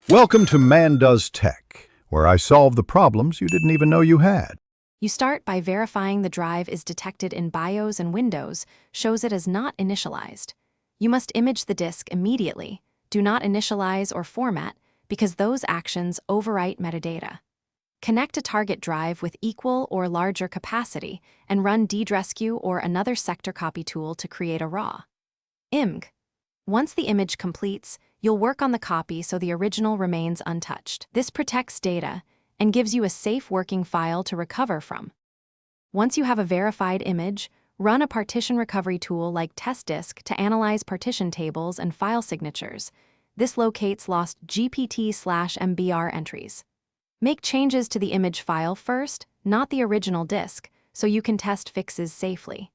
Welcome to Man Does Tech, where I solve the problems you didn't even know you had. You start by verifying the drive is detected in BIOS and Windows, shows it as not initialized. You must image the disk immediately. Do not initialize or format, because those actions overwrite metadata. Connect a target drive with equal or larger capacity and run ddresq or another sector copy tool to create a RAW. IMG. Once the image completes, you'll work on the copy so the original remains untouched. This protects data and gives you a safe working file to recover from. Once you have a verified image, run a partition recovery tool like testdisk to analyze partition tables and file signatures. This locates lost GPT/MBR entries. Make changes to the image file first, not the original disk, so you can test fixes safely.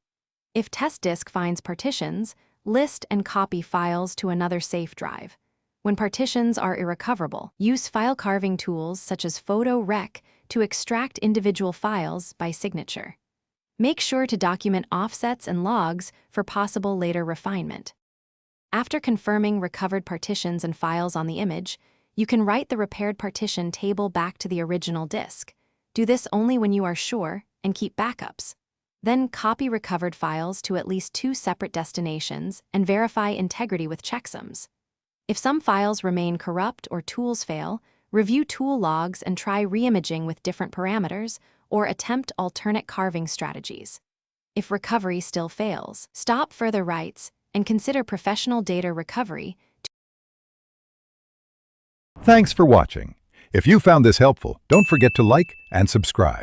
If testdisk finds partitions, list and copy files to another safe drive. When partitions are irrecoverable, use file carving tools such as photo-rec to extract individual files by signature. Make sure to document offsets and logs for possible later refinement. After confirming recovered partitions and files on the image, you can write the repaired partition table back to the original disk. Do this only when you are sure and keep backups. Then copy recovered files to at least 2 separate destinations and verify integrity with checksums. If some files remain corrupt or tools fail, review tool logs and try reimaging with different parameters or attempt alternate carving strategies. If recovery still fails, stop further writes and consider professional data recovery. Thanks for watching. If you found this helpful, don't forget to like and subscribe.